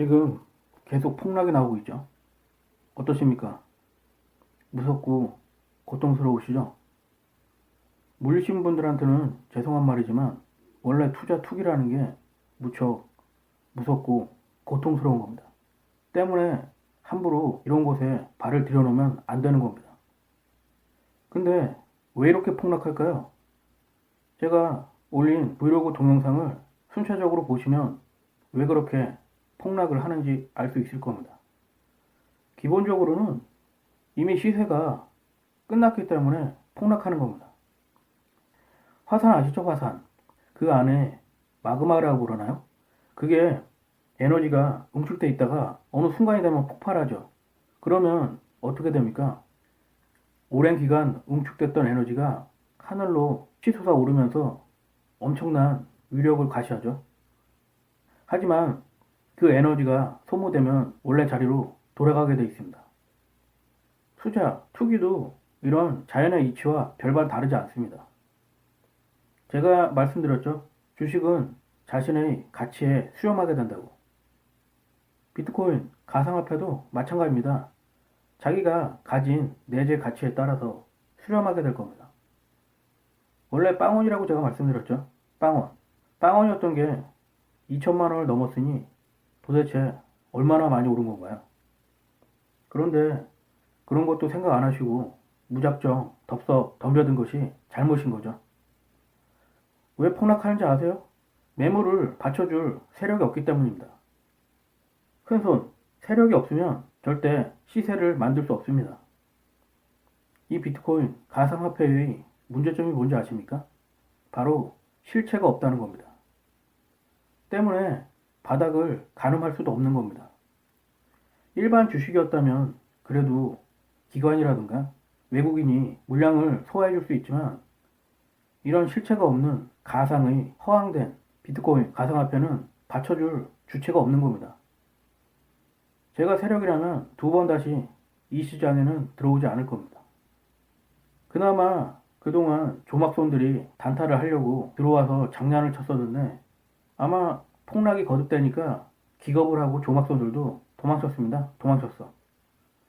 지금 계속 폭락이 나오고 있죠. 어떠십니까? 무섭고 고통스러우시죠? 물리신 분들한테는 죄송한 말이지만 원래 투자 투기라는 게 무척 무섭고 고통스러운 겁니다. 때문에 함부로 이런 곳에 발을 들여놓으면 안 되는 겁니다. 근데 왜 이렇게 폭락할까요? 제가 올린 브이로그 동영상을 순차적으로 보시면 왜 그렇게 폭락을 하는지 알 수 있을 겁니다. 기본적으로는 이미 시세가 끝났기 때문에 폭락하는 겁니다. 화산 아시죠? 화산. 그 안에 마그마라고 그러나요? 그게 에너지가 응축돼 있다가 어느 순간이 되면 폭발하죠. 그러면 어떻게 됩니까? 오랜 기간 응축됐던 에너지가 하늘로 치솟아 오르면서 엄청난 위력을 과시하죠. 하지만 그 에너지가 소모되면 원래 자리로 돌아가게 되어 있습니다. 투자, 투기도 이런 자연의 이치와 별반 다르지 않습니다. 제가 말씀드렸죠. 주식은 자신의 가치에 수렴하게 된다고. 비트코인, 가상화폐도 마찬가지입니다. 자기가 가진 내재 가치에 따라서 수렴하게 될 겁니다. 원래 빵원이라고 제가 말씀드렸죠. 빵원. 빵원이었던 게 2천만 원을 넘었으니 도대체 얼마나 많이 오른 건가요? 그런데 그런 것도 생각 안 하시고 무작정 덥석 덤벼든 것이 잘못인 거죠. 왜 폭락하는지 아세요? 매물을 받쳐줄 세력이 없기 때문입니다. 큰손, 세력이 없으면 절대 시세를 만들 수 없습니다. 이 비트코인 가상화폐의 문제점이 뭔지 아십니까? 바로 실체가 없다는 겁니다. 때문에 바닥을 가늠할 수도 없는 겁니다. 일반 주식이었다면 그래도 기관이라든가 외국인이 물량을 소화해 줄 수 있지만 이런 실체가 없는 가상의 허황된 비트코인 가상화폐는 받쳐줄 주체가 없는 겁니다. 제가 세력이라면 두 번 다시 이 시장에는 들어오지 않을 겁니다. 그나마 그동안 조막손들이 단타를 하려고 들어와서 장난을 쳤었는데 아마 폭락이 거듭되니까 기겁을 하고 조막손들도 도망쳤습니다. 도망쳤어.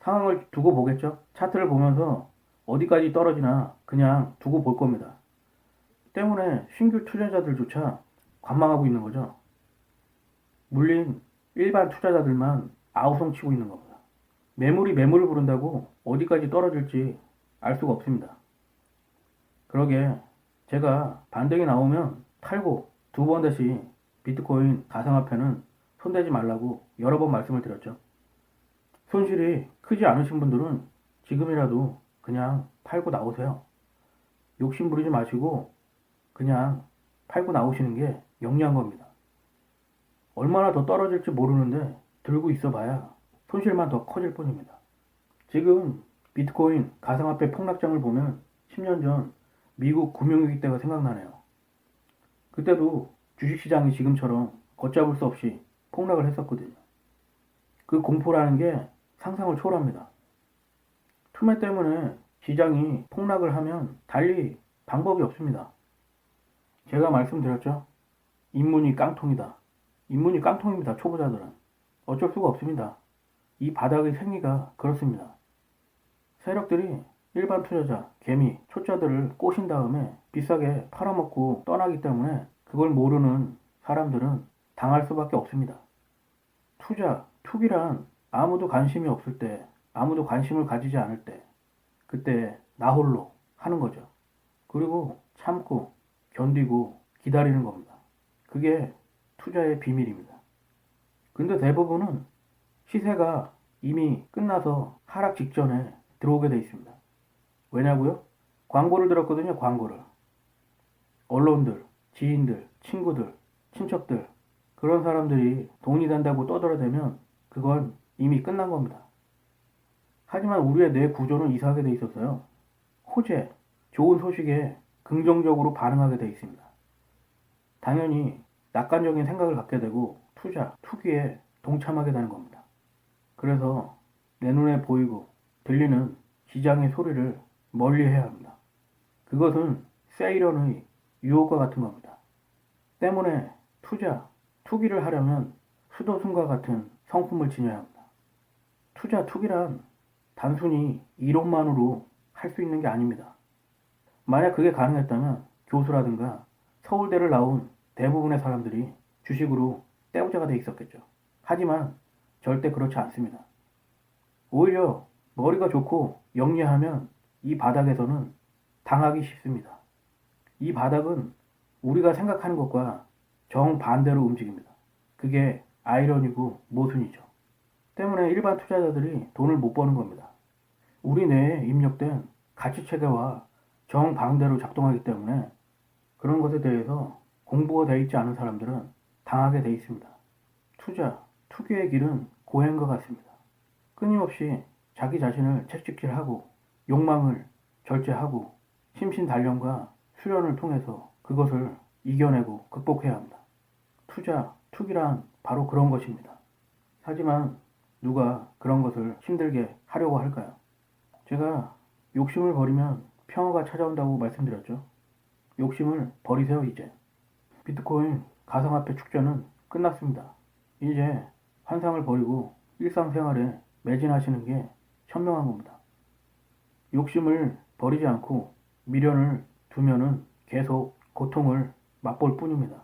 상황을 두고 보겠죠. 차트를 보면서 어디까지 떨어지나 그냥 두고 볼 겁니다. 때문에 신규 투자자들조차 관망하고 있는 거죠. 물린 일반 투자자들만 아우성 치고 있는 겁니다. 매물이 매물을 부른다고 어디까지 떨어질지 알 수가 없습니다. 그러게 제가 반등이 나오면 팔고 두 번 다시 비트코인 가상화폐는 손대지 말라고 여러 번 말씀을 드렸죠. 손실이 크지 않으신 분들은 지금이라도 그냥 팔고 나오세요. 욕심 부리지 마시고 그냥 팔고 나오시는 게 영리한 겁니다. 얼마나 더 떨어질지 모르는데 들고 있어 봐야 손실만 더 커질 뿐입니다. 지금 비트코인 가상화폐 폭락장을 보면 10년 전 미국 금융위기 때가 생각나네요. 그때도 주식시장이 지금처럼 걷잡을 수 없이 폭락을 했었거든요. 그 공포라는 게 상상을 초월합니다. 투매 때문에 시장이 폭락을 하면 달리 방법이 없습니다. 제가 말씀드렸죠. 입문이 깡통이다. 입문이 깡통입니다. 초보자들은. 어쩔 수가 없습니다. 이 바닥의 생리가 그렇습니다. 세력들이 일반 투자자, 개미, 초짜들을 꼬신 다음에 비싸게 팔아먹고 떠나기 때문에 그걸 모르는 사람들은 당할 수밖에 없습니다. 투자, 투기란 아무도 관심이 없을 때, 아무도 관심을 가지지 않을 때, 그때 나 홀로 하는 거죠. 그리고 참고, 견디고, 기다리는 겁니다. 그게 투자의 비밀입니다. 근데 대부분은 시세가 이미 끝나서 하락 직전에 들어오게 돼 있습니다. 왜냐고요? 광고를 들었거든요, 광고를. 언론들, 지인들, 친구들, 친척들, 그런 사람들이 돈이 된다고 떠들어대면 그건 이미 끝난 겁니다. 하지만 우리의 뇌 구조는 이상하게 돼 있었어요. 호재, 좋은 소식에 긍정적으로 반응하게 돼 있습니다. 당연히 낙관적인 생각을 갖게 되고 투자, 투기에 동참하게 되는 겁니다. 그래서 내 눈에 보이고 들리는 시장의 소리를 멀리 해야 합니다. 그것은 세이런의 유혹과 같은 겁니다. 때문에 투자, 투기를 하려면 수도승과 같은 성품을 지녀야 합니다. 투자, 투기란 단순히 이론만으로 할 수 있는 게 아닙니다. 만약 그게 가능했다면 교수라든가 서울대를 나온 대부분의 사람들이 주식으로 떼부자가 돼 있었겠죠. 하지만 절대 그렇지 않습니다. 오히려 머리가 좋고 영리하면 이 바닥에서는 당하기 쉽습니다. 이 바닥은 우리가 생각하는 것과 정반대로 움직입니다. 그게 아이러니고 모순이죠. 때문에 일반 투자자들이 돈을 못 버는 겁니다. 우리 뇌에 입력된 가치체계와 정반대로 작동하기 때문에 그런 것에 대해서 공부가 되어 있지 않은 사람들은 당하게 되어 있습니다. 투자, 투기의 길은 고행과 같습니다. 끊임없이 자기 자신을 채찍질하고 욕망을 절제하고 심신단련과 수련을 통해서 그것을 이겨내고 극복해야 합니다. 투자, 투기란 바로 그런 것입니다. 하지만 누가 그런 것을 힘들게 하려고 할까요? 제가 욕심을 버리면 평화가 찾아온다고 말씀드렸죠. 욕심을 버리세요, 이제. 비트코인 가상화폐 축제는 끝났습니다. 이제 환상을 버리고 일상생활에 매진하시는 게 현명한 겁니다. 욕심을 버리지 않고 미련을 두면은 계속 고통을 맛볼 뿐입니다.